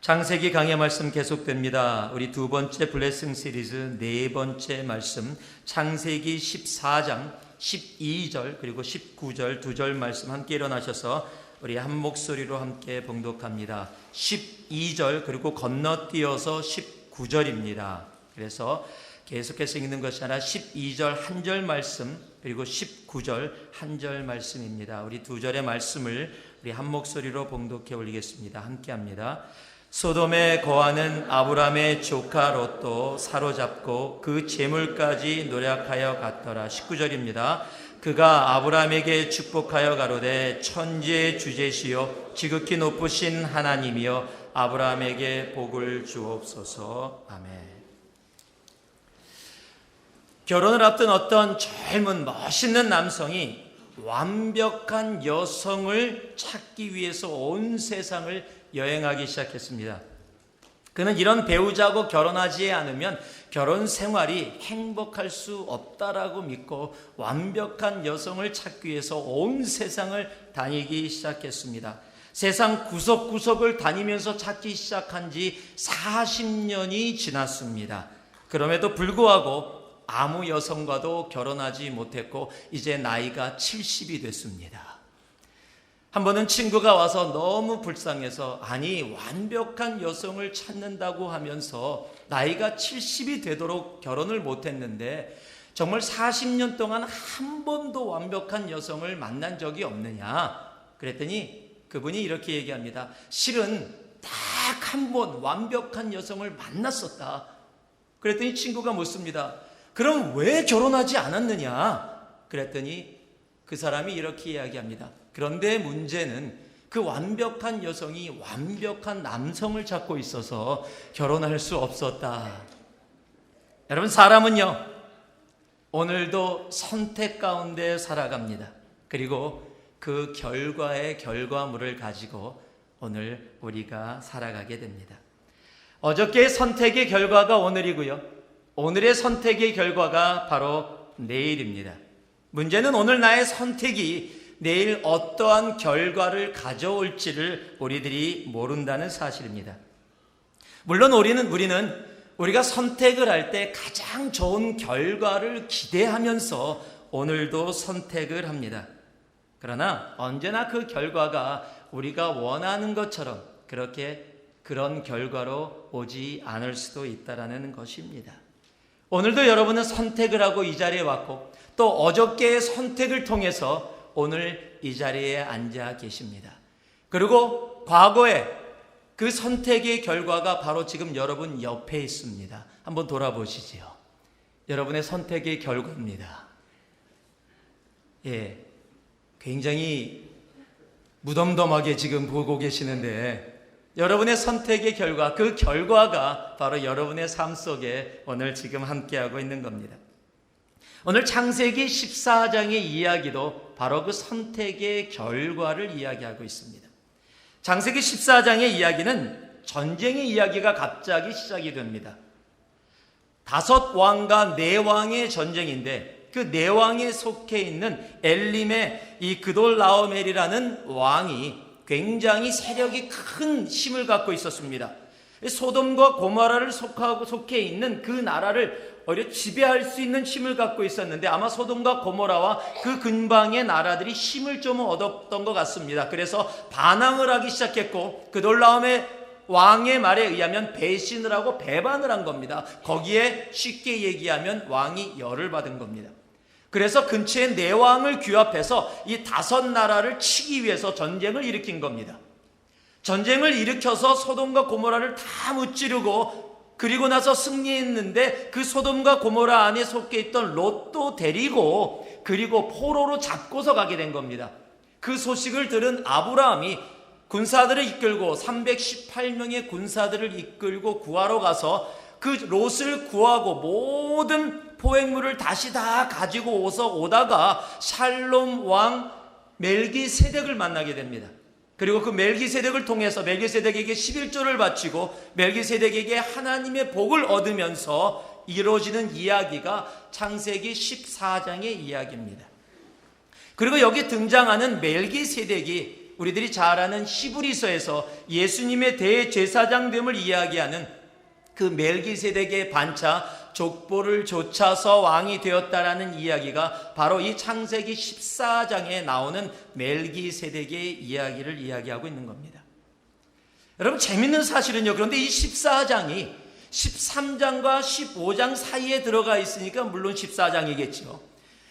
창세기 강해 말씀 계속됩니다. 우리 두 번째 블레싱 시리즈 네 번째 말씀 창세기 14장 12절 그리고 19절 두 절 말씀 함께 일어나셔서 우리 한 목소리로 함께 봉독합니다. 12절 그리고 건너뛰어서 19절입니다. 그래서 계속해서 읽는 것이 아니라 12절 한 절 말씀 그리고 19절 한 절 말씀입니다. 우리 두 절의 말씀을 우리 한 목소리로 봉독해 올리겠습니다. 함께 합니다. 소돔에 거하는 아브람의 조카 롯도 사로잡고 그 재물까지 노력하여 갔더라. 19절입니다. 그가 아브람에게 축복하여 가로되 천지의 주제시요 지극히 높으신 하나님이여 아브람에게 복을 주옵소서. 아멘. 결혼을 앞둔 어떤 젊은 멋있는 남성이 완벽한 여성을 찾기 위해서 온 세상을 여행하기 시작했습니다. 그는 이런 배우자하고 결혼하지 않으면 결혼 생활이 행복할 수 없다라고 믿고 완벽한 여성을 찾기 위해서 온 세상을 다니기 시작했습니다. 세상 구석구석을 다니면서 찾기 시작한 지 40년이 지났습니다. 그럼에도 불구하고 아무 여성과도 결혼하지 못했고 이제 나이가 70이 됐습니다. 한 번은 친구가 와서 너무 불쌍해서 아니 완벽한 여성을 찾는다고 하면서 나이가 70이 되도록 결혼을 못했는데 정말 40년 동안 한 번도 완벽한 여성을 만난 적이 없느냐 그랬더니 그분이 이렇게 얘기합니다. 실은 딱 한 번 완벽한 여성을 만났었다. 그랬더니 친구가 묻습니다. 그럼 왜 결혼하지 않았느냐 그랬더니 그 사람이 이렇게 이야기합니다. 그런데 문제는 그 완벽한 여성이 완벽한 남성을 찾고 있어서 결혼할 수 없었다. 여러분 사람은요 오늘도 선택 가운데 살아갑니다. 그리고 그 결과의 결과물을 가지고 오늘 우리가 살아가게 됩니다. 어저께의 선택의 결과가 오늘이고요. 오늘의 선택의 결과가 바로 내일입니다. 문제는 오늘 나의 선택이 내일 어떠한 결과를 가져올지를 우리들이 모른다는 사실입니다. 물론 우리는 우리가 선택을 할 때 가장 좋은 결과를 기대하면서 오늘도 선택을 합니다. 그러나 언제나 그 결과가 우리가 원하는 것처럼 그런 결과로 오지 않을 수도 있다는 것입니다. 오늘도 여러분은 선택을 하고 이 자리에 왔고 또 어저께의 선택을 통해서 오늘 이 자리에 앉아 계십니다. 그리고 과거에 그 선택의 결과가 바로 지금 여러분 옆에 있습니다. 한번 돌아보시지요. 여러분의 선택의 결과입니다. 예, 굉장히 무덤덤하게 지금 보고 계시는데 여러분의 선택의 결과, 그 결과가 바로 여러분의 삶 속에 오늘 지금 함께하고 있는 겁니다. 오늘 창세기 14장의 이야기도 바로 그 선택의 결과를 이야기하고 있습니다. 창세기 14장의 이야기는 전쟁의 이야기가 갑자기 시작이 됩니다. 5왕과 4왕의 전쟁인데 그 4왕에 속해 있는 엘림의 이 그돌라오멜이라는 왕이 굉장히 세력이 큰 힘을 갖고 있었습니다. 소돔과 고모라를 속해 있는 그 나라를 오히려 지배할 수 있는 힘을 갖고 있었는데 아마 소돔과 고모라와 그 근방의 나라들이 힘을 좀 얻었던 것 같습니다. 그래서 반항을 하기 시작했고 그돌라오멜 왕의 말에 의하면 배신을 하고 배반을 한 겁니다. 거기에 쉽게 얘기하면 왕이 열을 받은 겁니다. 그래서 근처에 4왕을 규합해서 이 5나라를 치기 위해서 전쟁을 일으킨 겁니다. 전쟁을 일으켜서 소돔과 고모라를 다 무찌르고 그리고 나서 승리했는데 그 소돔과 고모라 안에 속해 있던 롯도 데리고 그리고 포로로 잡고서 가게 된 겁니다. 그 소식을 들은 아브라함이 군사들을 이끌고 318명의 군사들을 이끌고 구하러 가서 그 롯을 구하고 모든 포획물을 다시 다 가지고 오다가 샬롬 왕 멜기세덱을 만나게 됩니다. 그리고 그 멜기세덱을 통해서 멜기세덱에게 11조를 바치고 멜기세덱에게 하나님의 복을 얻으면서 이루어지는 이야기가 창세기 14장의 이야기입니다. 그리고 여기 등장하는 멜기세덱이 우리들이 잘 아는 히브리서에서 예수님의 대제사장됨을 이야기하는 그 멜기세덱의 반차 족보를 좇아서 왕이 되었다라는 이야기가 바로 이 창세기 14장에 나오는 멜기세덱의 이야기를 이야기하고 있는 겁니다. 여러분, 재밌는 사실은요, 그런데 이 14장이 13장과 15장 사이에 들어가 있으니까 물론 14장이겠죠.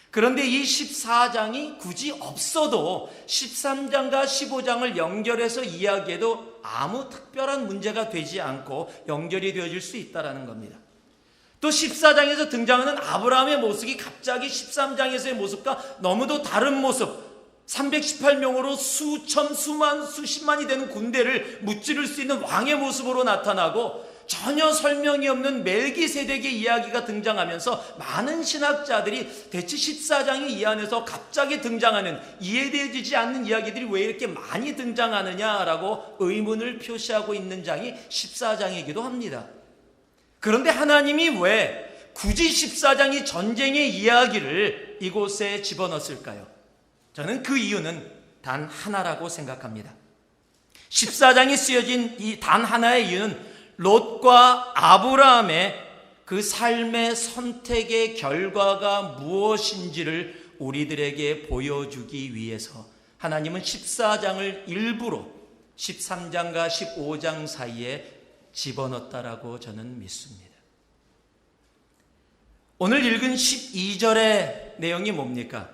그런데 이 14장이 굳이 없어도 13장과 15장을 연결해서 이야기해도 아무 특별한 문제가 되지 않고 연결이 되어질 수 있다는 겁니다. 또 14장에서 등장하는 아브라함의 모습이 갑자기 13장에서의 모습과 너무도 다른 모습, 318명으로 수천, 수만, 수십만이 되는 군대를 무찌를 수 있는 왕의 모습으로 나타나고 전혀 설명이 없는 멜기세덱의 이야기가 등장하면서 많은 신학자들이 대체 14장이 이 안에서 갑자기 등장하는, 이해되지 않는 이야기들이 왜 이렇게 많이 등장하느냐라고 의문을 표시하고 있는 장이 14장이기도 합니다. 그런데 하나님이 왜 굳이 14장이 전쟁의 이야기를 이곳에 집어넣었을까요? 저는 그 이유는 단 하나라고 생각합니다. 14장이 쓰여진 이 단 하나의 이유는 롯과 아브라함의 그 삶의 선택의 결과가 무엇인지를 우리들에게 보여주기 위해서 하나님은 14장을 일부러 13장과 15장 사이에 집어넣었다라고 저는 믿습니다. 오늘 읽은 12절의 내용이 뭡니까?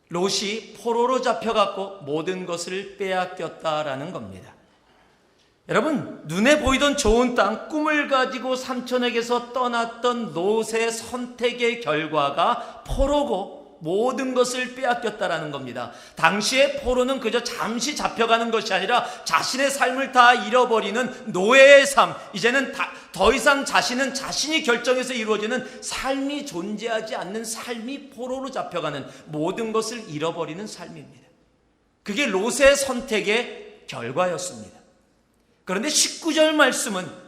롯이 포로로 잡혀갖고 모든 것을 빼앗겼다라는 겁니다. 여러분, 눈에 보이던 좋은 땅, 꿈을 가지고 삼촌에게서 떠났던 롯의 선택의 결과가 포로고 모든 것을 빼앗겼다라는 겁니다. 당시에 포로는 그저 잠시 잡혀가는 것이 아니라 자신의 삶을 다 잃어버리는 노예의 삶, 이제는 더 이상 자신은 자신이 결정해서 이루어지는 삶이 존재하지 않는 삶이 포로로 잡혀가는, 모든 것을 잃어버리는 삶입니다. 그게 롯의 선택의 결과였습니다. 그런데 19절 말씀은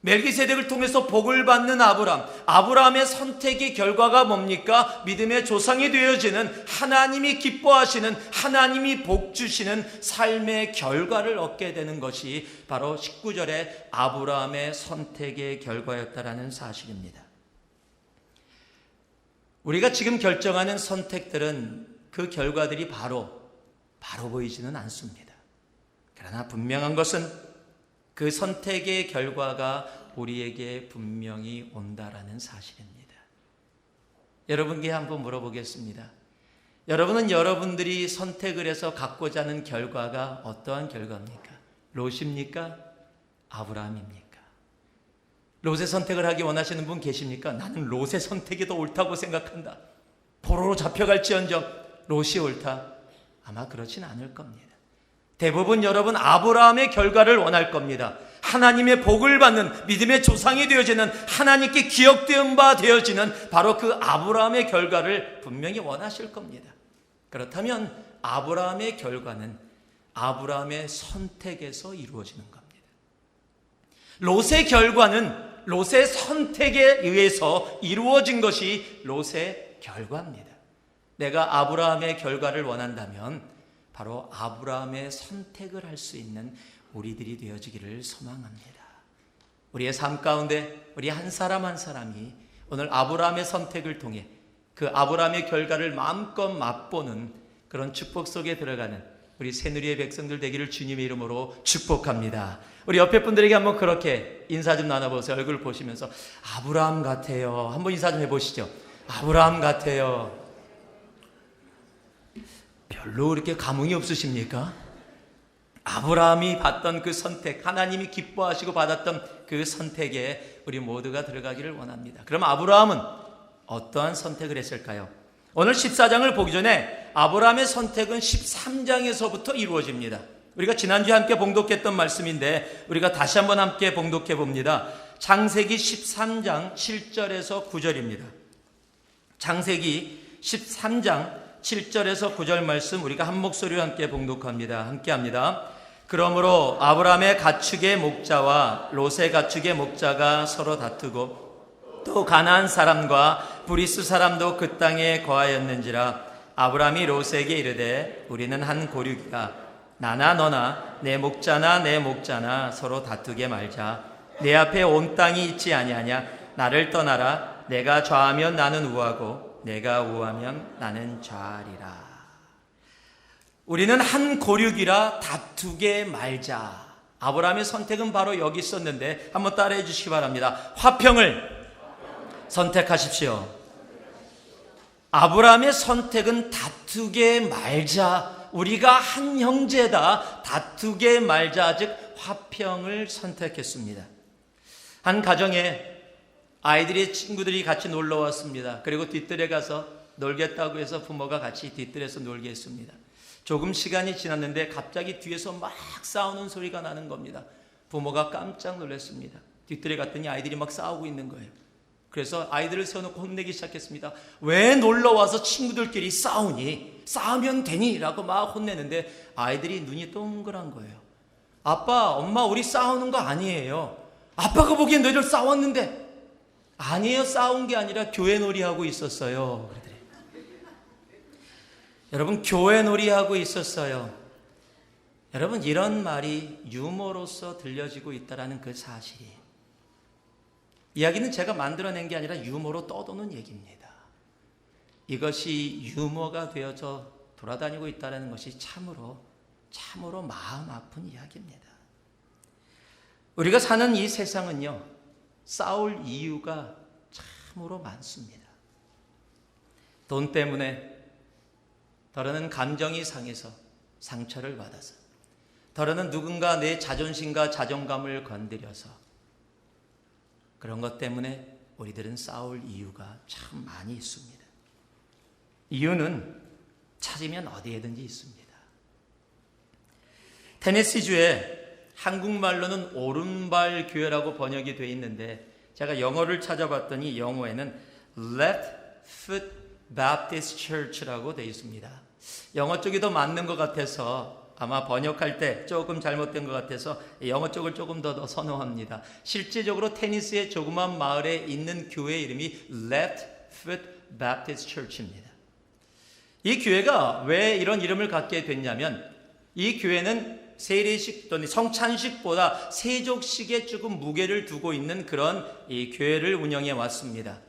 멜기세덱을 통해서 복을 받는 아브라함의 선택의 결과가 뭡니까? 믿음의 조상이 되어지는, 하나님이 기뻐하시는, 하나님이 복 주시는 삶의 결과를 얻게 되는 것이 바로 19절의 아브라함의 선택의 결과였다라는 사실입니다. 우리가 지금 결정하는 선택들은 그 결과들이 바로 보이지는 않습니다. 그러나 분명한 것은 그 선택의 결과가 우리에게 분명히 온다라는 사실입니다. 여러분께 한번 물어보겠습니다. 여러분은 여러분들이 선택을 해서 갖고자 하는 결과가 어떠한 결과입니까? 롯입니까? 아브라함입니까? 롯의 선택을 하기 원하시는 분 계십니까? 나는 롯의 선택이 더 옳다고 생각한다. 포로로 잡혀갈지언정 롯이 옳다. 아마 그렇진 않을 겁니다. 대부분 여러분 아브라함의 결과를 원할 겁니다. 하나님의 복을 받는, 믿음의 조상이 되어지는, 하나님께 기억되은 바 되어지는 바로 그 아브라함의 결과를 분명히 원하실 겁니다. 그렇다면 아브라함의 결과는 아브라함의 선택에서 이루어지는 겁니다. 롯의 결과는 롯의 선택에 의해서 이루어진 것이 롯의 결과입니다. 내가 아브라함의 결과를 원한다면 바로 아브라함의 선택을 할 수 있는 우리들이 되어지기를 소망합니다. 우리의 삶 가운데 우리 한 사람 한 사람이 오늘 아브라함의 선택을 통해 그 아브라함의 결과를 마음껏 맛보는 그런 축복 속에 들어가는 우리 새누리의 백성들 되기를 주님의 이름으로 축복합니다. 우리 옆에 분들에게 한번 그렇게 인사 좀 나눠보세요. 얼굴 보시면서 아브라함 같아요. 한번 인사 좀 해보시죠. 아브라함 같아요. 별로 그렇게 감흥이 없으십니까? 아브라함이 받던 그 선택, 하나님이 기뻐하시고 받았던 그 선택에 우리 모두가 들어가기를 원합니다. 그럼 아브라함은 어떠한 선택을 했을까요? 오늘 14장을 보기 전에 아브라함의 선택은 13장에서부터 이루어집니다. 우리가 지난주에 함께 봉독했던 말씀인데 우리가 다시 한번 함께 봉독해 봅니다. 창세기 13장 7절에서 9절입니다. 창세기 13장 7절에서 9절 말씀 우리가 한 목소리로 함께 봉독합니다. 함께 합니다. 그러므로 아브라함의 가축의 목자와 롯의 가축의 목자가 서로 다투고 또 가나안 사람과 브리스 사람도 그 땅에 거하였는지라. 아브라함이 롯에게 이르되 우리는 한 고륙이라. 나나 너나 내 목자나 내 목자나 서로 다투게 말자. 내 앞에 온 땅이 있지 아니하냐. 나를 떠나라. 내가 좌하면 나는 우하고 내가 우하면 나는 좌하리라. 우리는 한 고륙이라 다투게 말자. 아브라함의 선택은 바로 여기 있었는데 한번 따라해 주시기 바랍니다. 화평을 선택하십시오. 아브라함의 선택은 다투게 말자. 우리가 한 형제다. 다투게 말자. 즉 화평을 선택했습니다. 한 가정에 아이들의 친구들이 같이 놀러 왔습니다. 그리고 뒤뜰에 가서 놀겠다고 해서 부모가 같이 뒤뜰에서 놀게 했습니다. 조금 시간이 지났는데 갑자기 뒤에서 막 싸우는 소리가 나는 겁니다. 부모가 깜짝 놀랐습니다. 뒤뜰에 갔더니 아이들이 막 싸우고 있는 거예요. 그래서 아이들을 세워놓고 혼내기 시작했습니다. 왜 놀러와서 친구들끼리 싸우니? 싸우면 되니? 라고 막 혼내는데 아이들이 눈이 동그란 거예요. 아빠, 엄마 우리 싸우는 거 아니에요. 아빠가 보기엔 너희들 싸웠는데. 아니에요. 싸운 게 아니라 교회 놀이하고 있었어요. 그러더래요. 여러분, 교회 놀이하고 있었어요. 여러분, 이런 말이 유머로서 들려지고 있다는 그 사실이, 이야기는 제가 만들어낸 게 아니라 유머로 떠도는 얘기입니다. 이것이 유머가 되어져 돌아다니고 있다는 것이 참으로 마음 아픈 이야기입니다. 우리가 사는 이 세상은요, 싸울 이유가 참으로 많습니다. 돈 때문에, 더러는 감정이 상해서 상처를 받아서, 더러는 누군가 내 자존심과 자존감을 건드려서, 그런 것 때문에 우리들은 싸울 이유가 참 많이 있습니다. 이유는 찾으면 어디에든지 있습니다. 테네시주에 한국말로는 오른발 교회라고 번역이 되어 있는데 제가 영어를 찾아봤더니 영어에는 Left Foot Baptist Church라고 되어 있습니다. 영어 쪽이 더 맞는 것 같아서 아마 번역할 때 조금 잘못된 것 같아서 영어 쪽을 조금 더 선호합니다. 실제적으로 테니스의 조그만 마을에 있는 교회 이름이 Left Foot Baptist Church입니다. 이 교회가 왜 이런 이름을 갖게 됐냐면 이 교회는 세례식 또는 성찬식보다 세족식에 조금 무게를 두고 있는 그런 이 교회를 운영해 왔습니다.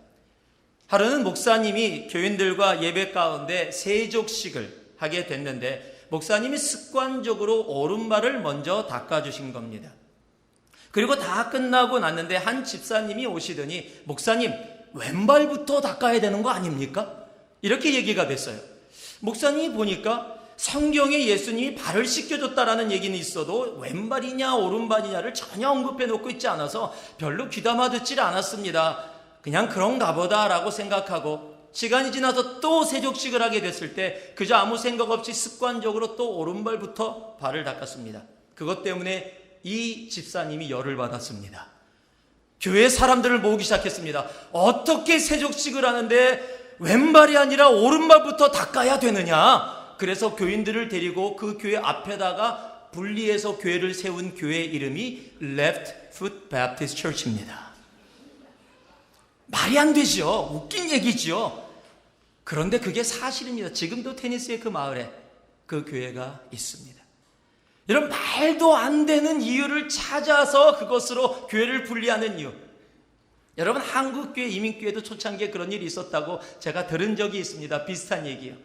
하루는 목사님이 교인들과 예배 가운데 세족식을 하게 됐는데 목사님이 습관적으로 오른발을 먼저 닦아주신 겁니다. 그리고 다 끝나고 났는데 한 집사님이 오시더니 목사님, 왼발부터 닦아야 되는 거 아닙니까? 이렇게 얘기가 됐어요. 목사님이 보니까 성경에 예수님이 발을 씻겨줬다라는 얘기는 있어도 왼발이냐 오른발이냐를 전혀 언급해 놓고 있지 않아서 별로 귀담아 듣질 않았습니다. 그냥 그런가 보다라고 생각하고 시간이 지나서 또 세족식을 하게 됐을 때 그저 아무 생각 없이 습관적으로 또 오른발부터 발을 닦았습니다. 그것 때문에 이 집사님이 열을 받았습니다. 교회 사람들을 모으기 시작했습니다. 어떻게 세족식을 하는데 왼발이 아니라 오른발부터 닦아야 되느냐? 그래서 교인들을 데리고 그 교회 앞에다가 분리해서 교회를 세운 교회 이름이 Left Foot Baptist Church입니다. 말이 안 되죠. 웃긴 얘기죠. 그런데 그게 사실입니다. 지금도 테니스의 그 마을에 그 교회가 있습니다. 이런 말도 안 되는 이유를 찾아서 그것으로 교회를 분리하는 이유. 여러분, 한국교회, 이민교회도 초창기에 그런 일이 있었다고 제가 들은 적이 있습니다. 비슷한 얘기요.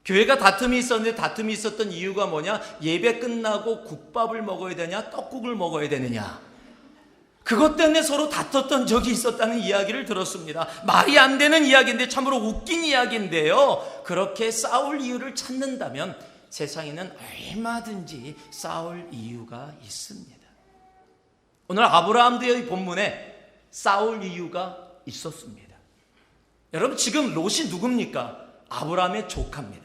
교회가 다툼이 있었는데 다툼이 있었던 이유가 뭐냐? 예배 끝나고 국밥을 먹어야 되냐? 떡국을 먹어야 되느냐? 그것 때문에 서로 다퉜던 적이 있었다는 이야기를 들었습니다. 말이 안 되는 이야기인데 참으로 웃긴 이야기인데요. 그렇게 싸울 이유를 찾는다면 세상에는 얼마든지 싸울 이유가 있습니다. 오늘 아브라함의 본문에 싸울 이유가 있었습니다. 여러분, 지금 롯이 누굽니까? 아브라함의 조카입니다.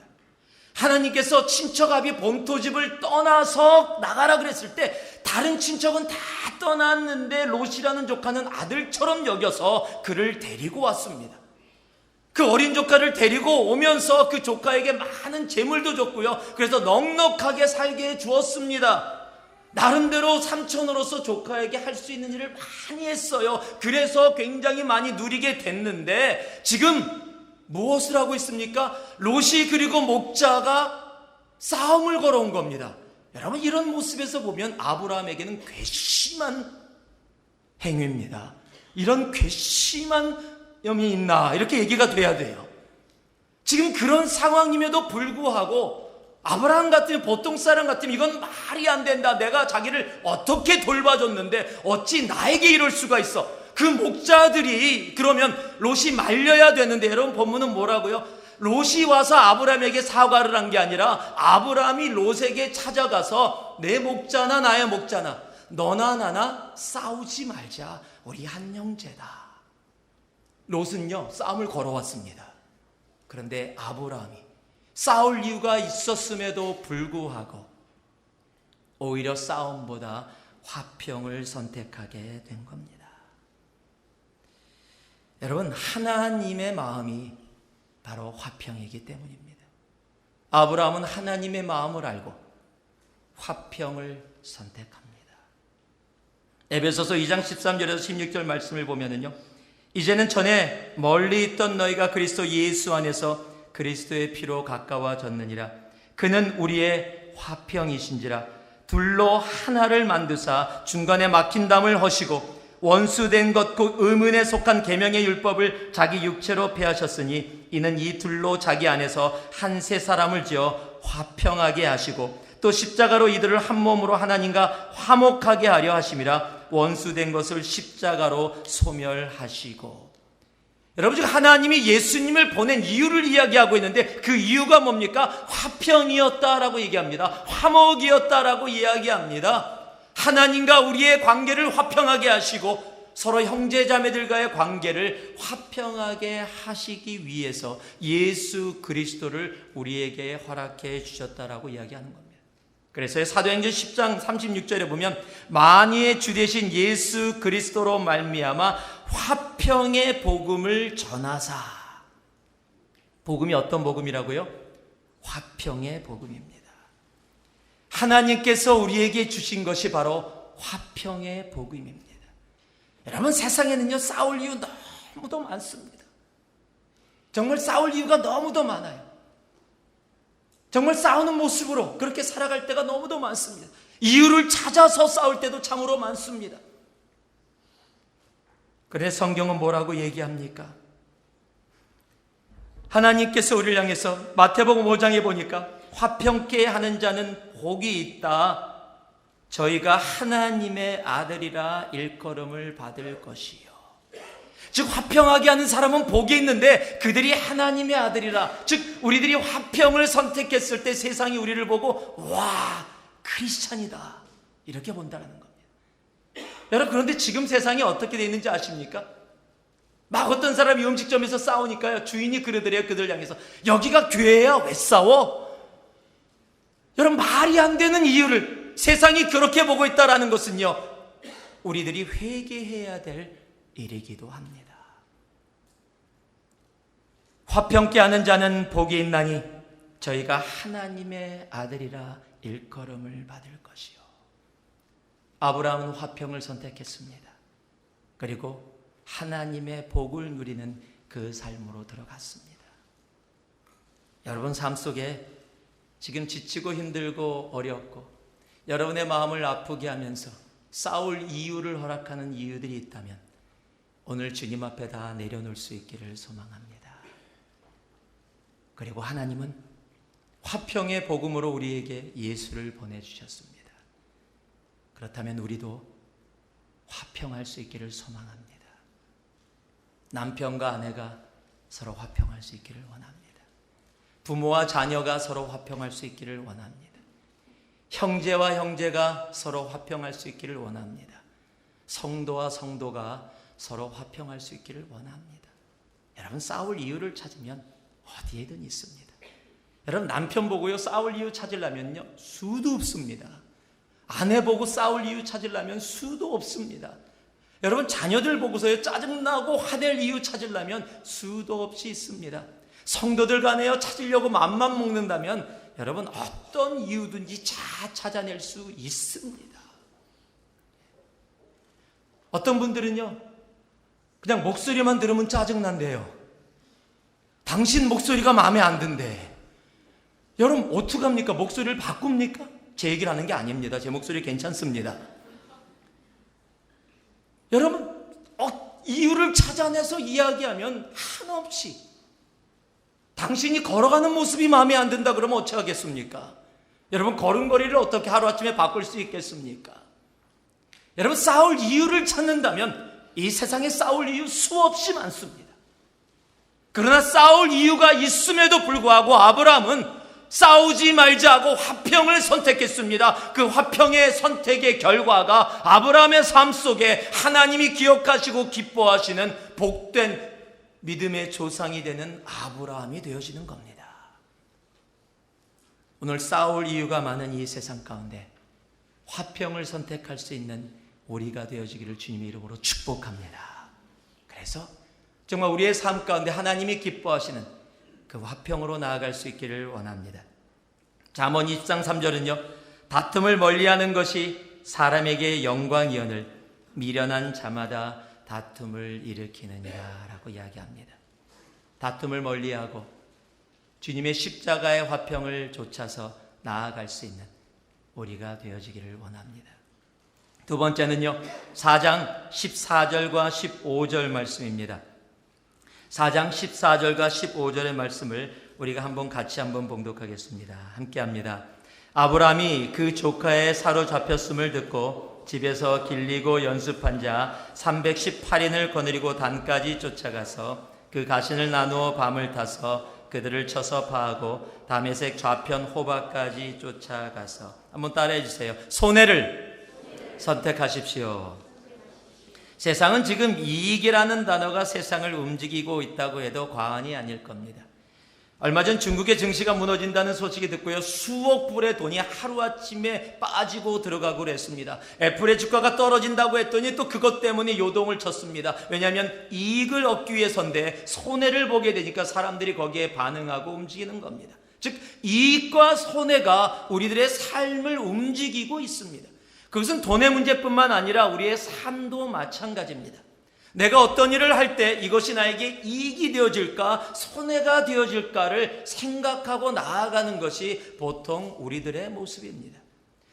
하나님께서 친척아비 본토집을 떠나서 나가라 그랬을 때 다른 친척은 다 떠났는데 롯이라는 조카는 아들처럼 여겨서 그를 데리고 왔습니다. 그 어린 조카를 데리고 오면서 그 조카에게 많은 재물도 줬고요. 그래서 넉넉하게 살게 해 주었습니다. 나름대로 삼촌으로서 조카에게 할 수 있는 일을 많이 했어요. 그래서 굉장히 많이 누리게 됐는데 지금 무엇을 하고 있습니까? 롯이 그리고 목자가 싸움을 걸어온 겁니다. 여러분, 이런 모습에서 보면 아브라함에게는 괘씸한 행위입니다. 이런 괘씸한 염이 있나, 이렇게 얘기가 돼야 돼요. 지금 그런 상황임에도 불구하고 아브라함 같으면, 보통 사람 같으면 이건 말이 안 된다, 내가 자기를 어떻게 돌봐줬는데 어찌 나에게 이럴 수가 있어. 그 목자들이 그러면 롯이 말려야 되는데, 여러분 본문은 뭐라고요? 롯이 와서 아브라함에게 사과를 한 게 아니라 아브라함이 롯에게 찾아가서 내 목자나 나의 목자나 너나 나나 싸우지 말자, 우리 한 형제다. 롯은요, 싸움을 걸어왔습니다. 그런데 아브라함이 싸울 이유가 있었음에도 불구하고 오히려 싸움보다 화평을 선택하게 된 겁니다. 여러분, 하나님의 마음이 바로 화평이기 때문입니다. 아브라함은 하나님의 마음을 알고 화평을 선택합니다. 에베소서 2장 13절에서 16절 말씀을 보면은요, 이제는 전에 멀리 있던 너희가 그리스도 예수 안에서 그리스도의 피로 가까워졌느니라. 그는 우리의 화평이신지라. 둘로 하나를 만드사 중간에 막힌 담을 허시고 원수된 것 곧 의문에 속한 계명의 율법을 자기 육체로 폐하셨으니 이는 이 둘로 자기 안에서 한 세 사람을 지어 화평하게 하시고 또 십자가로 이들을 한 몸으로 하나님과 화목하게 하려 하심이라. 원수된 것을 십자가로 소멸하시고. 여러분, 지금 하나님이 예수님을 보낸 이유를 이야기하고 있는데 그 이유가 뭡니까? 화평이었다라고 얘기합니다. 화목이었다라고 이야기합니다. 하나님과 우리의 관계를 화평하게 하시고 서로 형제자매들과의 관계를 화평하게 하시기 위해서 예수 그리스도를 우리에게 허락해 주셨다라고 이야기하는 겁니다. 그래서 사도행전 10장 36절에 보면 만유의 주 되신 예수 그리스도로 말미암아 화평의 복음을 전하사. 복음이 어떤 복음이라고요? 화평의 복음입니다. 하나님께서 우리에게 주신 것이 바로 화평의 복음입니다. 여러분, 세상에는요, 싸울 이유 너무도 많습니다. 정말 싸울 이유가 너무도 많아요. 정말 싸우는 모습으로 그렇게 살아갈 때가 너무도 많습니다. 이유를 찾아서 싸울 때도 참으로 많습니다. 그래, 성경은 뭐라고 얘기합니까? 하나님께서 우리를 향해서 마태복음 5장에 보니까 화평케 하는 자는 복이 있다. 저희가 하나님의 아들이라 일컬음을 받을 것이요. 즉, 화평하게 하는 사람은 복이 있는데 그들이 하나님의 아들이라, 즉 우리들이 화평을 선택했을 때 세상이 우리를 보고 와, 크리스찬이다, 이렇게 본다는 겁니다. 여러분, 그런데 지금 세상이 어떻게 되어 있는지 아십니까? 막 어떤 사람이 음식점에서 싸우니까요, 주인이 그러더래요. 그들 향해서 여기가 교회야, 왜 싸워? 여러분, 말이 안 되는 이유를 세상이 그렇게 보고 있다는 것은요, 우리들이 회개해야 될 일이기도 합니다. 화평케 하는 자는 복이 있나니 저희가 하나님의 아들이라 일컬음을 받을 것이요. 아브라함은 화평을 선택했습니다. 그리고 하나님의 복을 누리는 그 삶으로 들어갔습니다. 여러분 삶 속에 지금 지치고 힘들고 어렵고 여러분의 마음을 아프게 하면서 싸울 이유를 허락하는 이유들이 있다면 오늘 주님 앞에 다 내려놓을 수 있기를 소망합니다. 그리고 하나님은 화평의 복음으로 우리에게 예수를 보내주셨습니다. 그렇다면 우리도 화평할 수 있기를 소망합니다. 남편과 아내가 서로 화평할 수 있기를 원합니다. 부모와 자녀가 서로 화평할 수 있기를 원합니다. 형제와 형제가 서로 화평할 수 있기를 원합니다. 성도와 성도가 서로 화평할 수 있기를 원합니다. 여러분, 싸울 이유를 찾으면 어디에든 있습니다. 여러분, 남편 보고요 싸울 이유 찾으려면요 수도 없습니다. 아내 보고 싸울 이유 찾으려면 수도 없습니다. 여러분, 자녀들 보고서요 짜증나고 화낼 이유 찾으려면 수도 없이 있습니다. 성도들 간에요 찾으려고 맘만 먹는다면 여러분 어떤 이유든지 다 찾아낼 수 있습니다. 어떤 분들은요 그냥 목소리만 들으면 짜증난대요. 당신 목소리가 마음에 안 든대. 여러분 어떡합니까? 목소리를 바꿉니까? 제 얘기를 하는 게 아닙니다. 제 목소리 괜찮습니다. 여러분, 이유를 찾아내서 이야기하면 한없이 당신이 걸어가는 모습이 마음에 안 든다 그러면 어찌하겠습니까? 여러분, 걸음걸이를 어떻게 하루아침에 바꿀 수 있겠습니까? 여러분, 싸울 이유를 찾는다면 이 세상에 싸울 이유 수없이 많습니다. 그러나 싸울 이유가 있음에도 불구하고 아브라함은 싸우지 말자 하고 화평을 선택했습니다. 그 화평의 선택의 결과가 아브라함의 삶 속에 하나님이 기억하시고 기뻐하시는 복된 믿음의 조상이 되는 아브라함이 되어지는 겁니다. 오늘 싸울 이유가 많은 이 세상 가운데 화평을 선택할 수 있는 우리가 되어지기를 주님의 이름으로 축복합니다. 그래서 정말 우리의 삶 가운데 하나님이 기뻐하시는 그 화평으로 나아갈 수 있기를 원합니다. 잠언 20장 3절은요, 다툼을 멀리하는 것이 사람에게 영광이오늘 미련한 자마다 다툼을 일으키느니라 라고 이야기합니다. 다툼을 멀리하고 주님의 십자가의 화평을 좇아서 나아갈 수 있는 우리가 되어지기를 원합니다. 두 번째는요, 4장 14절과 15절 말씀입니다. 4장 14절과 15절의 말씀을 우리가 같이 한번 봉독하겠습니다. 함께 합니다. 아브라함이 그 조카의 사로잡혔음을 듣고 집에서 길리고 연습한 자 318인을 거느리고 단까지 쫓아가서 그 가신을 나누어 밤을 타서 그들을 쳐서 파하고 다메섹 좌편 호바까지 쫓아가서, 한번 따라해 주세요. 손해를 선택하십시오. 세상은 지금 이익이라는 단어가 세상을 움직이고 있다고 해도 과언이 아닐 겁니다. 얼마 전 중국의 증시가 무너진다는 소식이 듣고요, 수억 불의 돈이 하루아침에 빠지고 들어가고 그랬습니다. 애플의 주가가 떨어진다고 했더니 또 그것 때문에 요동을 쳤습니다. 왜냐하면 이익을 얻기 위해서인데 손해를 보게 되니까 사람들이 거기에 반응하고 움직이는 겁니다. 즉, 이익과 손해가 우리들의 삶을 움직이고 있습니다. 그것은 돈의 문제뿐만 아니라 우리의 삶도 마찬가지입니다. 내가 어떤 일을 할 때 이것이 나에게 이익이 되어질까 손해가 되어질까를 생각하고 나아가는 것이 보통 우리들의 모습입니다.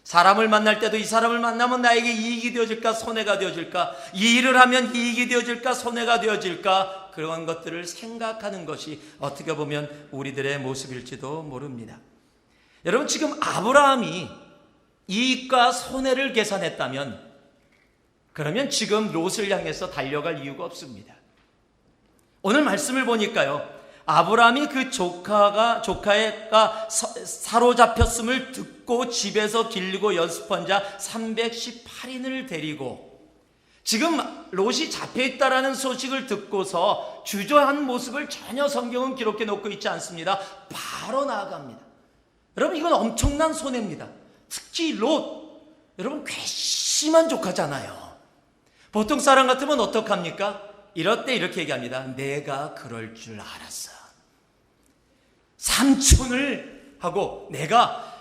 사람을 만날 때도 이 사람을 만나면 나에게 이익이 되어질까 손해가 되어질까, 이 일을 하면 이익이 되어질까 손해가 되어질까, 그런 것들을 생각하는 것이 어떻게 보면 우리들의 모습일지도 모릅니다. 여러분, 지금 아브라함이 이익과 손해를 계산했다면 그러면 지금 롯을 향해서 달려갈 이유가 없습니다. 오늘 말씀을 보니까요, 아브라함이 그 조카가 사로잡혔음을 듣고 집에서 길리고 연습한 자 318인을 데리고 지금 롯이 잡혀있다라는 소식을 듣고서 주저한 모습을 전혀 성경은 기록해 놓고 있지 않습니다. 바로 나아갑니다. 여러분, 이건 엄청난 손해입니다. 특히 롯, 여러분 괘씸한 조카잖아요. 보통 사람 같으면 어떡합니까? 이럴 때 이렇게 얘기합니다. 내가 그럴 줄 알았어. 삼촌을 하고 내가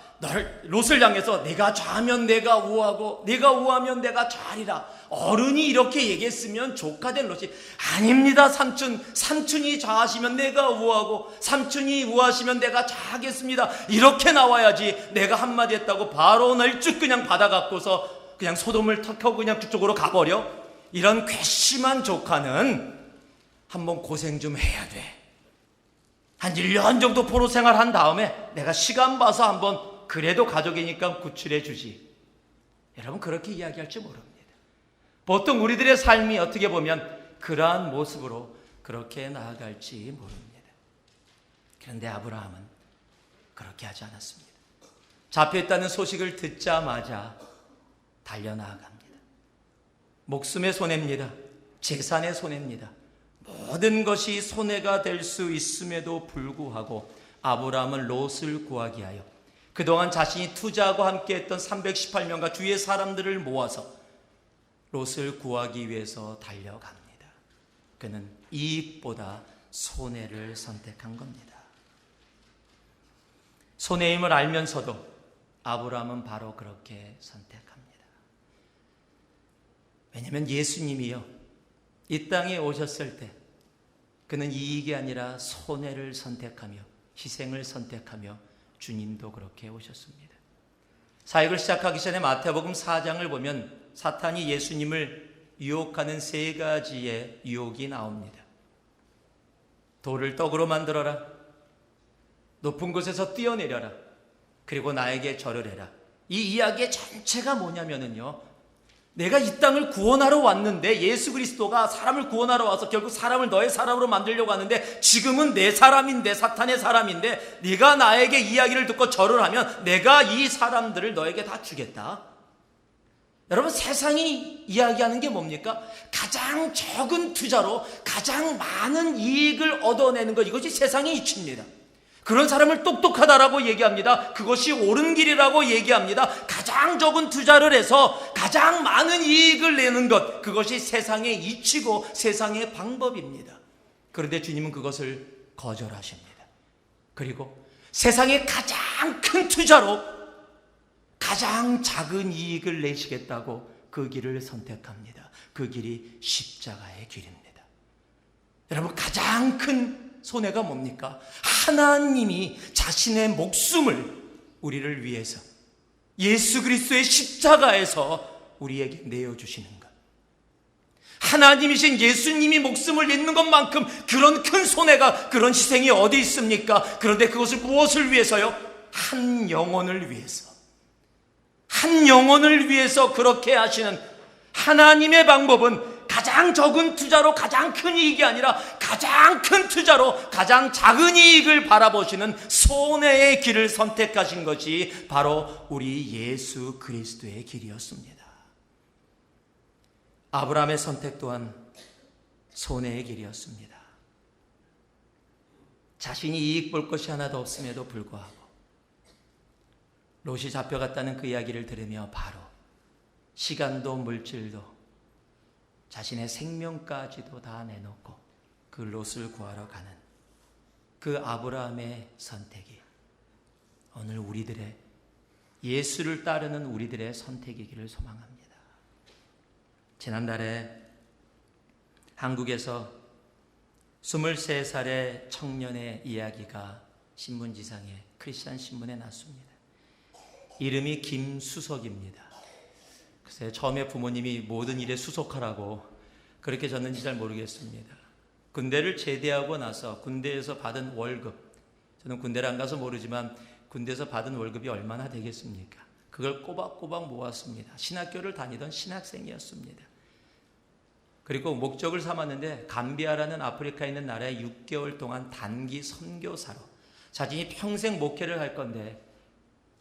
롯을 향해서 내가 좌하면 내가 우하고 내가 우하면 내가 좌리라. 어른이 이렇게 얘기했으면 조카된 롯이 아닙니다. 삼촌이 좌하시면 내가 우하고 삼촌이 우하시면 내가 좌하겠습니다. 이렇게 나와야지. 내가 한마디 했다고 바로 널쭉 그냥 받아갖고서 그냥 소돔을 턱하고 그냥 그쪽으로 가버려. 이런 괘씸한 조카는 한번 고생 좀 해야 돼. 한 1년 정도 포로 생활한 다음에 내가 시간 봐서 한번 그래도 가족이니까 구출해 주지. 여러분, 그렇게 이야기할지 모릅니다. 보통 우리들의 삶이 어떻게 보면 그러한 모습으로 그렇게 나아갈지 모릅니다. 그런데 아브라함은 그렇게 하지 않았습니다. 잡혀있다는 소식을 듣자마자 달려나아갑니다. 목숨의 손해입니다. 재산의 손해입니다. 모든 것이 손해가 될 수 있음에도 불구하고 아브라함은 롯을 구하기 위하여 그동안 자신이 투자하고 함께했던 318명과 주위의 사람들을 모아서 롯을 구하기 위해서 달려갑니다. 그는 이익보다 손해를 선택한 겁니다. 손해임을 알면서도 아브라함은 바로 그렇게 선택합니다. 왜냐하면 예수님이요, 이 땅에 오셨을 때 그는 이익이 아니라 손해를 선택하며 희생을 선택하며 주님도 그렇게 오셨습니다. 사역을 시작하기 전에 마태복음 4장을 보면 사탄이 예수님을 유혹하는 세 가지의 유혹이 나옵니다. 돌을 떡으로 만들어라, 높은 곳에서 뛰어내려라, 그리고 나에게 절을 해라. 이 이야기의 전체가 뭐냐면요, 내가 이 땅을 구원하러 왔는데, 예수 그리스도가 사람을 구원하러 와서 결국 사람을 너의 사람으로 만들려고 하는데, 지금은 내 사람인데, 사탄의 사람인데, 네가 나에게 이야기를 듣고 절을 하면 내가 이 사람들을 너에게 다 주겠다. 여러분, 세상이 이야기하는 게 뭡니까? 가장 적은 투자로 가장 많은 이익을 얻어내는 것, 이것이 세상의 이치입니다. 그런 사람을 똑똑하다라고 얘기합니다. 그것이 옳은 길이라고 얘기합니다. 가장 적은 투자를 해서 가장 많은 이익을 내는 것, 그것이 세상의 이치고 세상의 방법입니다. 그런데 주님은 그것을 거절하십니다. 그리고 세상의 가장 큰 투자로 가장 작은 이익을 내시겠다고 그 길을 선택합니다. 그 길이 십자가의 길입니다. 여러분, 가장 큰 손해가 뭡니까? 하나님이 자신의 목숨을 우리를 위해서 예수 그리스도의 십자가에서 우리에게 내어주시는 것. 하나님이신 예수님이 목숨을 잇는 것만큼 그런 큰 손해가, 그런 희생이 어디 있습니까? 그런데 그것을 무엇을 위해서요? 한 영혼을 위해서. 한 영혼을 위해서 그렇게 하시는 하나님의 방법은 가장 적은 투자로 가장 큰 이익이 아니라 가장 큰 투자로 가장 작은 이익을 바라보시는 손해의 길을 선택하신 것이 바로 우리 예수 그리스도의 길이었습니다. 아브라함의 선택 또한 손해의 길이었습니다. 자신이 이익 볼 것이 하나도 없음에도 불구하고 롯이 잡혀갔다는 그 이야기를 들으며 바로 시간도 물질도 자신의 생명까지도 다 내놓고 그 롯을 구하러 가는 그 아브라함의 선택이 오늘 우리들의, 예수를 따르는 우리들의 선택이기를 소망합니다. 지난달에 한국에서 23살의 청년의 이야기가 신문지상에, 크리스찬 신문에 났습니다. 이름이 김수석입니다. 글쎄, 처음에 부모님이 모든 일에 수석하라고 그렇게 졌는지 잘 모르겠습니다. 군대를 제대하고 나서 군대에서 받은 월급, 저는 군대를 안 가서 모르지만 군대에서 받은 월급이 얼마나 되겠습니까? 그걸 꼬박꼬박 모았습니다. 신학교를 다니던 신학생이었습니다. 그리고 목적을 삼았는데 감비아라는 아프리카에 있는 나라에 6개월 동안 단기 선교사로 자신이 평생 목회를 할 건데,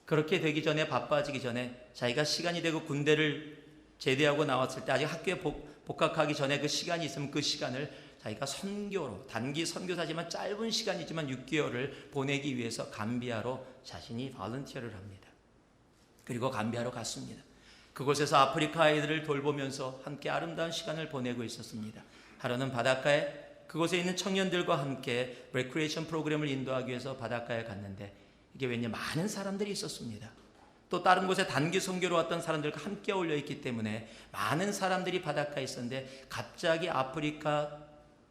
그렇게 되기 전에, 바빠지기 전에 자기가 시간이 되고 군대를 제대하고 나왔을 때 아직 학교에 복학하기 전에 그 시간이 있으면 그 시간을 자기가 선교로, 단기 선교사지만 짧은 시간이지만 6개월을 보내기 위해서 감비아로 자신이 발런티어를 합니다. 그리고 감비아로 갔습니다. 그곳에서 아프리카 아이들을 돌보면서 함께 아름다운 시간을 보내고 있었습니다. 하루는 바닷가에 그곳에 있는 청년들과 함께 레크리에이션 프로그램을 인도하기 위해서 바닷가에 갔는데, 이게 왠지 많은 사람들이 있었습니다. 또 다른 곳에 단기 선교로 왔던 사람들과 함께 어울려 있기 때문에 많은 사람들이 바닷가에 있었는데, 갑자기 아프리카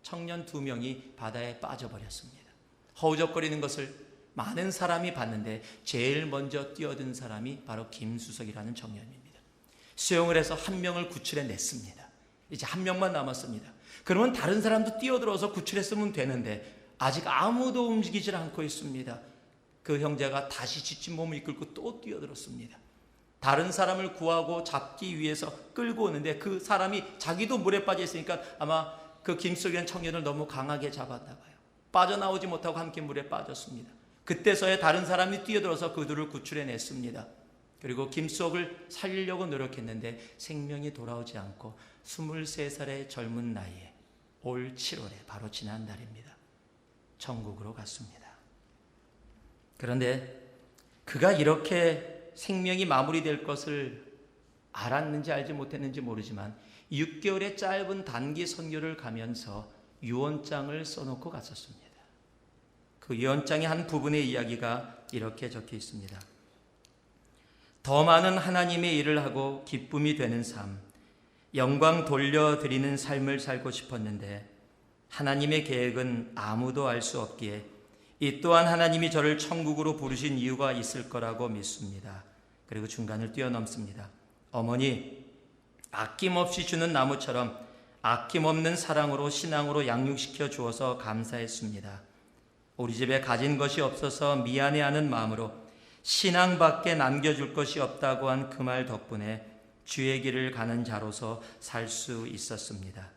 청년 2명이 바다에 빠져버렸습니다. 허우적거리는 것을 많은 사람이 봤는데 제일 먼저 뛰어든 사람이 바로 김수석이라는 청년입니다. 수영을 해서 한 명을 구출해 냈습니다. 이제 한 명만 남았습니다. 그러면 다른 사람도 뛰어들어서 구출했으면 되는데 아직 아무도 움직이질 않고 있습니다. 그 형제가 다시 지친 몸을 이끌고 또 뛰어들었습니다. 다른 사람을 구하고 잡기 위해서 끌고 오는데 그 사람이 자기도 물에 빠져 있으니까 아마 그 김수석이라는 청년을 너무 강하게 잡았나 봐요. 빠져나오지 못하고 함께 물에 빠졌습니다. 그때서야 다른 사람이 뛰어들어서 그들을 구출해냈습니다. 그리고 김수석을 살리려고 노력했는데 생명이 돌아오지 않고 23살의 젊은 나이에 올 7월에 바로 지난달입니다. 천국으로 갔습니다. 그런데 그가 이렇게 생명이 마무리될 것을 알았는지 알지 못했는지 모르지만 6개월의 짧은 단기 선교를 가면서 유언장을 써놓고 갔었습니다. 그 유언장의 한 부분의 이야기가 이렇게 적혀 있습니다. 더 많은 하나님의 일을 하고 기쁨이 되는 삶, 영광 돌려드리는 삶을 살고 싶었는데 하나님의 계획은 아무도 알 수 없기에 이 또한 하나님이 저를 천국으로 부르신 이유가 있을 거라고 믿습니다. 그리고 중간을 뛰어넘습니다. 어머니, 아낌없이 주는 나무처럼 아낌없는 사랑으로 신앙으로 양육시켜 주어서 감사했습니다. 우리 집에 가진 것이 없어서 미안해하는 마음으로 신앙밖에 남겨줄 것이 없다고 한 그 말 덕분에 주의 길을 가는 자로서 살 수 있었습니다.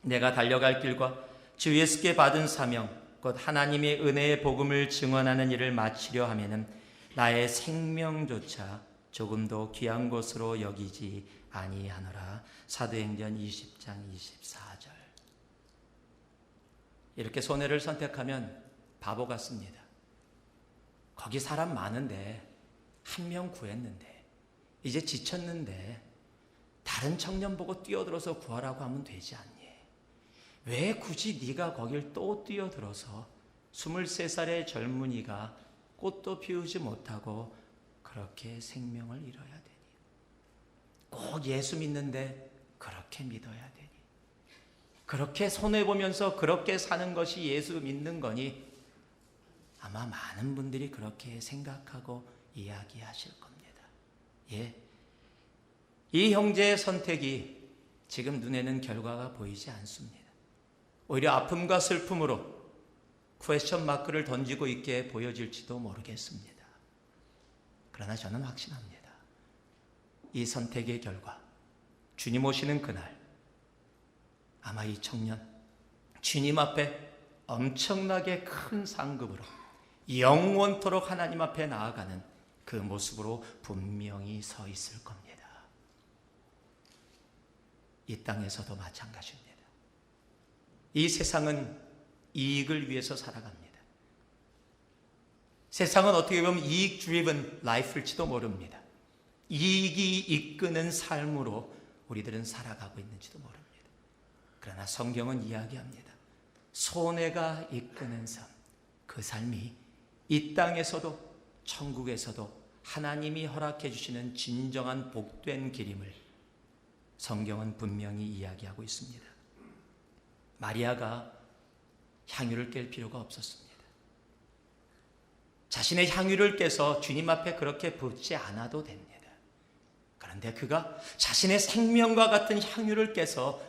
내가 달려갈 길과 주 예수께 받은 사명, 곧 하나님의 은혜의 복음을 증언하는 일을 마치려 하면은 나의 생명조차 조금도 귀한 것으로 여기지 아니하노라. 사도행전 20장 24절. 이렇게 손해를 선택하면 바보 같습니다. 거기 사람 많은데 한 명 구했는데 이제 지쳤는데 다른 청년 보고 뛰어들어서 구하라고 하면 되지 않니? 왜 굳이 네가 거길 또 뛰어들어서 23살의 젊은이가 꽃도 피우지 못하고 그렇게 생명을 잃어야 되니? 꼭 예수 믿는데 그렇게 믿어야 되니? 그렇게 손해보면서 그렇게 사는 것이 예수 믿는 거니? 아마 많은 분들이 그렇게 생각하고 이야기하실 겁니다. 예, 이 형제의 선택이 지금 눈에는 결과가 보이지 않습니다. 오히려 아픔과 슬픔으로 퀘스천 마크를 던지고 있게 보여질지도 모르겠습니다. 그러나 저는 확신합니다. 이 선택의 결과, 주님 오시는 그날 아마 이 청년 주님 앞에 엄청나게 큰 상급으로 영원토록 하나님 앞에 나아가는 그 모습으로 분명히 서 있을 겁니다. 이 땅에서도 마찬가지입니다. 이 세상은 이익을 위해서 살아갑니다. 세상은 어떻게 보면 이익 드리븐 라이프일지도 모릅니다. 이익이 이끄는 삶으로 우리들은 살아가고 있는지도 모릅니다. 그러나 성경은 이야기합니다. 손해가 이끄는 삶, 그 삶이 이 땅에서도 천국에서도 하나님이 허락해 주시는 진정한 복된 길임을 성경은 분명히 이야기하고 있습니다. 마리아가 향유를 깰 필요가 없었습니다. 자신의 향유를 깨서 주님 앞에 그렇게 붓지 않아도 됩니다. 그런데 그가 자신의 생명과 같은 향유를 깨서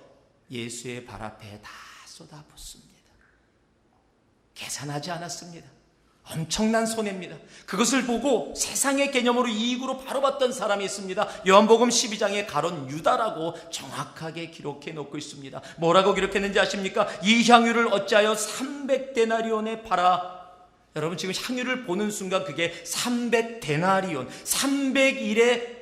예수의 발 앞에 다 쏟아붓습니다. 계산하지 않았습니다. 엄청난 손해입니다. 그것을 보고 세상의 개념으로 이익으로 바로 봤던 사람이 있습니다. 요한복음 12장에 가론 유다라고 정확하게 기록해 놓고 있습니다. 뭐라고 기록했는지 아십니까? 이 향유를 어찌하여 300데나리온에 팔아. 여러분 지금 향유를 보는 순간 그게 300데나리온, 300일의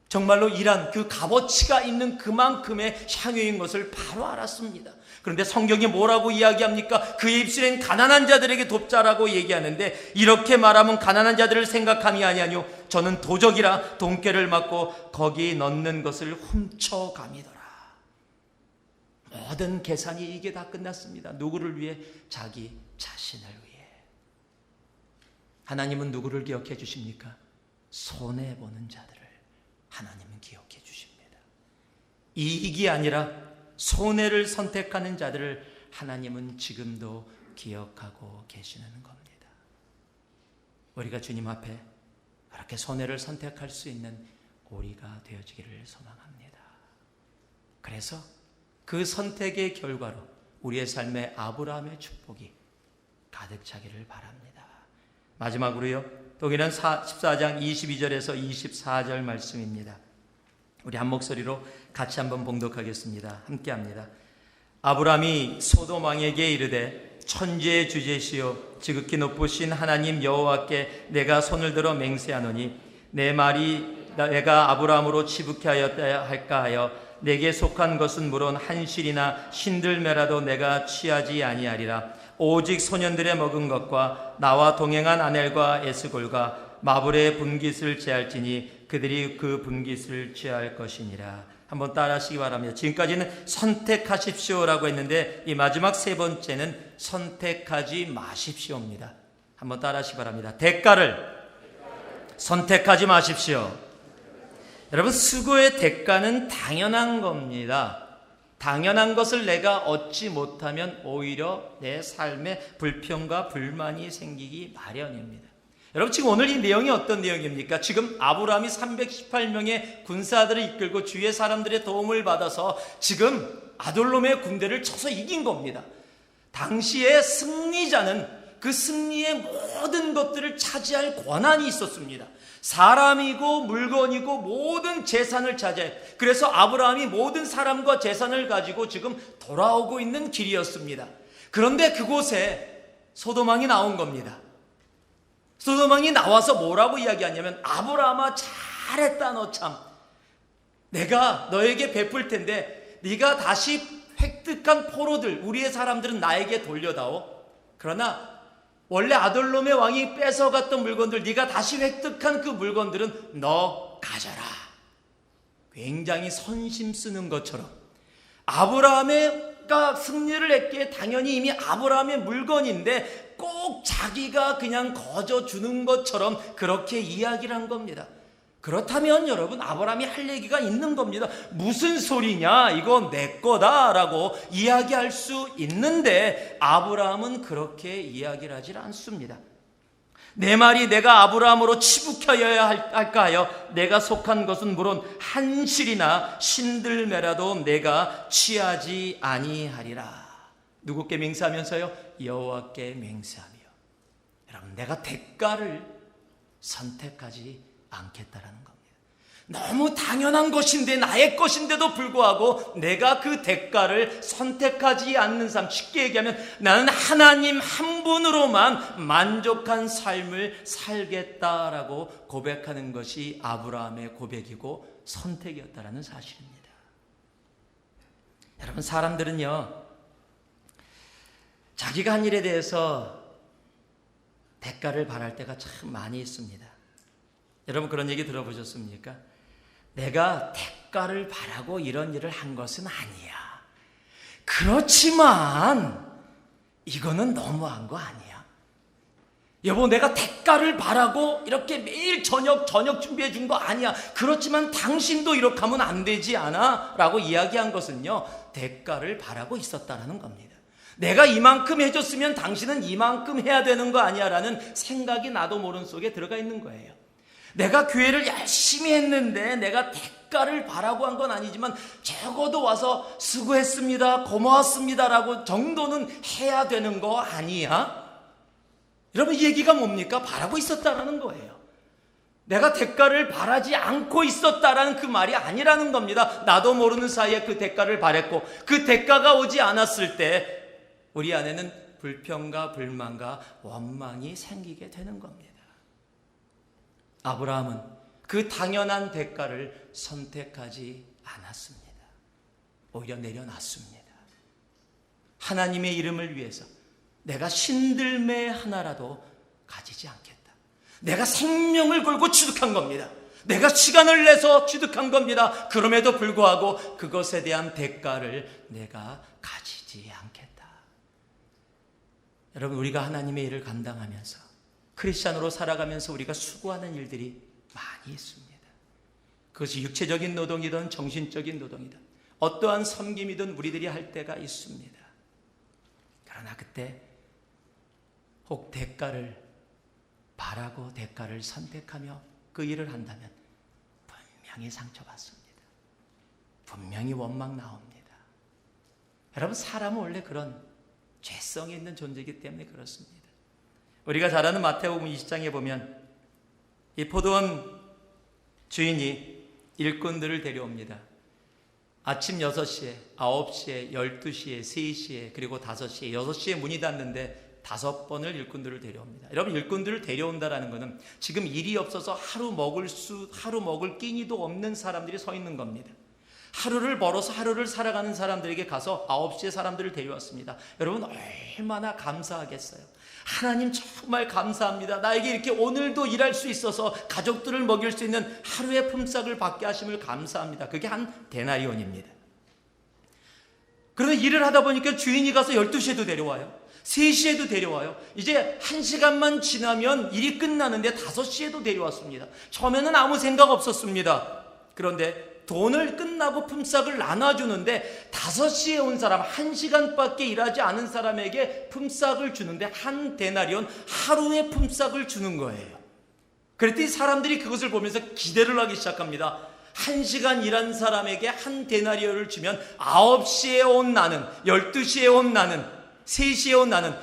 정말로 일한 그 값어치가 있는 그만큼의 향유인 것을 바로 알았습니다. 그런데 성경이 뭐라고 이야기합니까? 그의 입술엔 가난한 자들에게 돕자라고 얘기하는데 이렇게 말하면 가난한 자들을 생각함이 아니하뇨 저는 도적이라 돈깨를 맞고 거기 넣는 것을 훔쳐감이더라. 모든 계산이 이게 다 끝났습니다. 누구를 위해? 자기 자신을 위해. 하나님은 누구를 기억해 주십니까? 손해보는 자들을 하나님은 기억해 주십니다. 이익이 아니라 손해를 선택하는 자들을 하나님은 지금도 기억하고 계시는 겁니다. 우리가 주님 앞에 그렇게 손해를 선택할 수 있는 우리가 되어지기를 소망합니다. 그래서 그 선택의 결과로 우리의 삶에 아브라함의 축복이 가득 차기를 바랍니다. 마지막으로요, 독일은 14장 22절에서 24절 말씀입니다. 우리 한 목소리로 같이 한번 봉독하겠습니다. 함께 합니다. 아브라함이 소돔 왕에게 이르되 천지의 주제시요 지극히 높으신 하나님 여호와께 내가 손을 들어 맹세하노니 내 말이 내가 아브라함으로 치북케 하였다 할까 하여 내게 속한 것은 물론 한실이나 신들매라도 내가 취하지 아니하리라. 오직 소년들의 먹은 것과 나와 동행한 아넬과 에스골과 마블의 분깃을 취할지니 그들이 그 분깃을 취할 것이니라. 한번 따라하시기 바랍니다. 지금까지는 선택하십시오라고 했는데 이 마지막 세 번째는 선택하지 마십시오입니다. 한번 따라하시기 바랍니다. 대가를 선택하지 마십시오. 여러분, 수고의 대가는 당연한 겁니다. 당연한 것을 내가 얻지 못하면 오히려 내 삶에 불평과 불만이 생기기 마련입니다. 여러분, 지금 오늘 이 내용이 어떤 내용입니까? 지금 아브라함이 318명의 군사들을 이끌고 주위의 사람들의 도움을 받아서 지금 아돌롬의 군대를 쳐서 이긴 겁니다. 당시의 승리자는 그 승리의 모든 것들을 차지할 권한이 있었습니다. 사람이고 물건이고 모든 재산을 차지해. 그래서 아브라함이 모든 사람과 재산을 가지고 지금 돌아오고 있는 길이었습니다. 그런데 그곳에 소돔왕이 나온 겁니다. 소돔왕이 나와서 뭐라고 이야기하냐면, 아브라함아, 잘했다. 너 참, 내가 너에게 베풀 텐데 네가 다시 획득한 포로들, 우리의 사람들은 나에게 돌려다오. 그러나 원래 아돌롬의 왕이 뺏어갔던 물건들, 네가 다시 획득한 그 물건들은 너 가져라. 굉장히 선심 쓰는 것처럼, 아브라함가 승리를 했기에 당연히 이미 아브라함의 물건인데 꼭 자기가 그냥 거저 주는 것처럼 그렇게 이야기를 한 겁니다. 그렇다면 여러분, 아브라함이 할 얘기가 있는 겁니다. 무슨 소리냐, 이거 내 거다라고 이야기할 수 있는데 아브라함은 그렇게 이야기를 하질 않습니다. 내 말이 내가 아브라함으로 치북혀야 할까 하여 내가 속한 것은 물론 한실이나 신들매라도 내가 취하지 아니하리라. 누구께 맹세하면서요? 여호와께 맹세하며. 여러분, 내가 대가를 선택하지 않겠다라는 겁니다. 너무 당연한 것인데, 나의 것인데도 불구하고 내가 그 대가를 선택하지 않는 삶, 쉽게 얘기하면 나는 하나님 한 분으로만 만족한 삶을 살겠다라고 고백하는 것이 아브라함의 고백이고 선택이었다라는 사실입니다. 여러분, 사람들은요, 자기가 한 일에 대해서 대가를 바랄 때가 참 많이 있습니다. 여러분, 그런 얘기 들어보셨습니까? 내가 대가를 바라고 이런 일을 한 것은 아니야. 그렇지만 이거는 너무한 거 아니야. 여보, 내가 대가를 바라고 이렇게 매일 저녁 준비해 준 거 아니야. 그렇지만 당신도 이렇게 하면 안 되지 않아? 라고 이야기한 것은요, 대가를 바라고 있었다라는 겁니다. 내가 이만큼 해줬으면 당신은 이만큼 해야 되는 거 아니야 라는 생각이 나도 모르는 속에 들어가 있는 거예요. 내가 교회를 열심히 했는데 내가 대가를 바라고 한 건 아니지만 적어도 와서 수고했습니다, 고마웠습니다 라고 정도는 해야 되는 거 아니야? 여러분, 이 얘기가 뭡니까? 바라고 있었다라는 거예요. 내가 대가를 바라지 않고 있었다라는 그 말이 아니라는 겁니다. 나도 모르는 사이에 그 대가를 바랬고, 그 대가가 오지 않았을 때 우리 안에는 불평과 불만과 원망이 생기게 되는 겁니다. 아브라함은 그 당연한 대가를 선택하지 않았습니다. 오히려 내려놨습니다. 하나님의 이름을 위해서 내가 신들매 하나라도 가지지 않겠다. 내가 생명을 걸고 취득한 겁니다. 내가 시간을 내서 취득한 겁니다. 그럼에도 불구하고 그것에 대한 대가를 내가 가지지 않겠다. 여러분, 우리가 하나님의 일을 감당하면서 크리스찬으로 살아가면서 우리가 수고하는 일들이 많이 있습니다. 그것이 육체적인 노동이든 정신적인 노동이든 어떠한 섬김이든 우리들이 할 때가 있습니다. 그러나 그때 혹 대가를 바라고 대가를 선택하며 그 일을 한다면 분명히 상처받습니다. 분명히 원망 나옵니다. 여러분, 사람은 원래 그런 죄성이 있는 존재이기 때문에 그렇습니다. 우리가 잘 아는 마태복음 20장에 보면 이 포도원 주인이 일꾼들을 데려옵니다. 아침 6시에, 9시에, 12시에, 3시에, 그리고 5시에, 6시에 문이 닫는데 5번을 일꾼들을 데려옵니다. 여러분, 일꾼들을 데려온다라는 것은 지금 일이 없어서 하루 먹을 끼니도 없는 사람들이 서 있는 겁니다. 하루를 벌어서 하루를 살아가는 사람들에게 가서 9시에 사람들을 데려왔습니다. 여러분, 얼마나 감사하겠어요. 하나님 정말 감사합니다. 나에게 이렇게 오늘도 일할 수 있어서 가족들을 먹일 수 있는 하루의 품삯을 받게 하심을 감사합니다. 그게 한 데나리온입니다. 그런데 일을 하다 보니까 주인이 가서 12시에도 데려와요. 3시에도 데려와요. 이제 1시간만 지나면 일이 끝나는데 5시에도 데려왔습니다. 처음에는 아무 생각 없었습니다. 그런데 돈을 끝나고 품삯을 나눠주는데 5시에 온 사람, 1시간밖에 일하지 않은 사람에게 품삯을 주는데 한 데나리온, 하루의 품삯을 주는 거예요. 그랬더니 사람들이 그것을 보면서 기대를 하기 시작합니다. 1시간 일한 사람에게 한 데나리오를 주면 9시에 온 나는, 12시에 온 나는, 3시에 온 나는,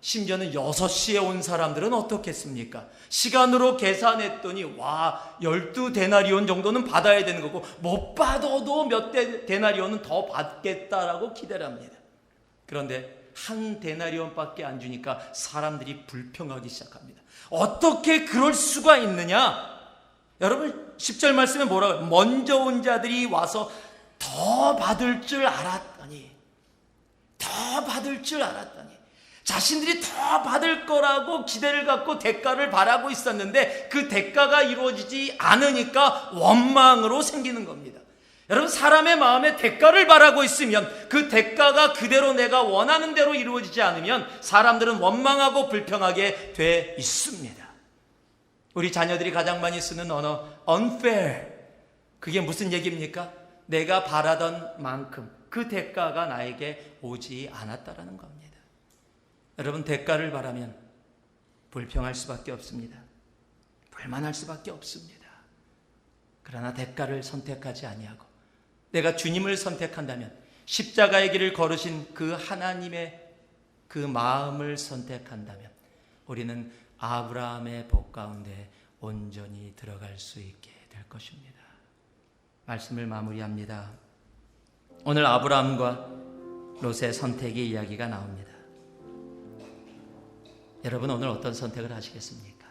심지어는 6시에 온 사람들은 어떻겠습니까? 시간으로 계산했더니 12데나리온 정도는 받아야 되는 거고, 못 받아도 몇 데나리온은 더 받겠다라고 기대를 합니다. 그런데 한 데나리온밖에 안 주니까 사람들이 불평하기 시작합니다. 어떻게 그럴 수가 있느냐? 여러분 10절 말씀에 뭐라고요? 먼저 온 자들이 와서 더 받을 줄 알았더니, 자신들이 더 받을 거라고 기대를 갖고 대가를 바라고 있었는데 그 대가가 이루어지지 않으니까 원망으로 생기는 겁니다. 여러분, 사람의 마음에 대가를 바라고 있으면 그 대가가 그대로 내가 원하는 대로 이루어지지 않으면 사람들은 원망하고 불평하게 돼 있습니다. 우리 자녀들이 가장 많이 쓰는 언어 unfair, 그게 무슨 얘기입니까? 내가 바라던 만큼 그 대가가 나에게 오지 않았다라는 겁니다. 여러분, 대가를 바라면 불평할 수밖에 없습니다. 불만할 수밖에 없습니다. 그러나 대가를 선택하지 아니하고 내가 주님을 선택한다면, 십자가의 길을 걸으신 그 하나님의 그 마음을 선택한다면 우리는 아브라함의 복 가운데 온전히 들어갈 수 있게 될 것입니다. 말씀을 마무리합니다. 오늘 아브라함과 롯의 선택의 이야기가 나옵니다. 여러분, 오늘 어떤 선택을 하시겠습니까?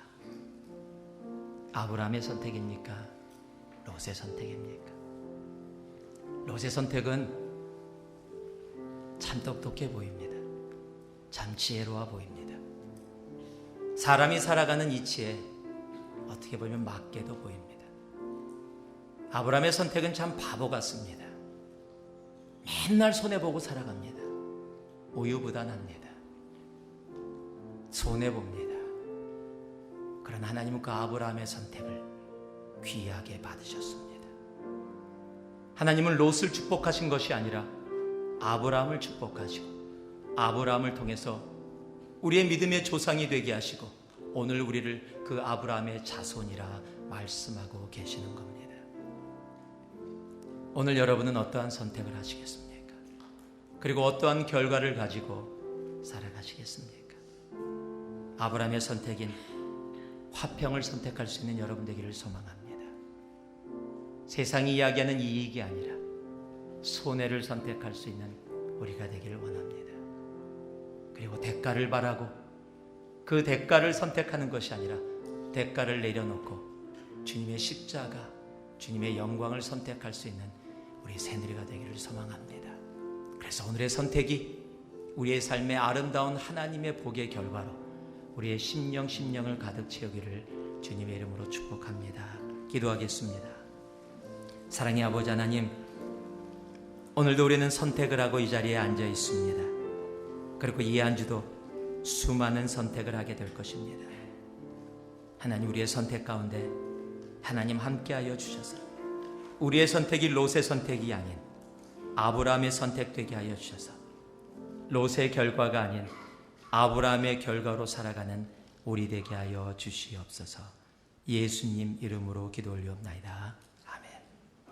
아브라함의 선택입니까? 롯의 선택입니까? 롯의 선택은 참 똑똑해 보입니다. 참 지혜로워 보입니다. 사람이 살아가는 이치에 어떻게 보면 맞게도 보입니다. 아브라함의 선택은 참 바보 같습니다. 맨날 손해보고 살아갑니다. 우유부단합니다. 손해봅니다. 그러나 하나님은 그 아브라함의 선택을 귀하게 받으셨습니다. 하나님은 롯을 축복하신 것이 아니라 아브라함을 축복하시고 아브라함을 통해서 우리의 믿음의 조상이 되게 하시고 오늘 우리를 그 아브라함의 자손이라 말씀하고 계시는 겁니다. 오늘 여러분은 어떠한 선택을 하시겠습니까? 그리고 어떠한 결과를 가지고 살아가시겠습니까? 아브라함의 선택인 화평을 선택할 수 있는 여러분 되기를 소망합니다. 세상이 이야기하는 이익이 아니라 손해를 선택할 수 있는 우리가 되기를 원합니다. 그리고 대가를 바라고 그 대가를 선택하는 것이 아니라 대가를 내려놓고 주님의 십자가, 주님의 영광을 선택할 수 있는 우리 새누리가 되기를 소망합니다. 그래서 오늘의 선택이 우리의 삶의 아름다운 하나님의 복의 결과로 우리의 심령을 가득 채우기를 주님의 이름으로 축복합니다. 기도하겠습니다. 사랑의 아버지 하나님, 오늘도 우리는 선택을 하고 이 자리에 앉아 있습니다. 그리고 이 한 주도 수많은 선택을 하게 될 것입니다. 하나님, 우리의 선택 가운데 하나님 함께하여 주셔서 우리의 선택이 롯의 선택이 아닌 아브라함의 선택되게 하여 주셔서 롯의 결과가 아닌 아브라함의 결과로 살아가는 우리 되게 하여 주시옵소서. 예수님 이름으로 기도 올리옵나이다.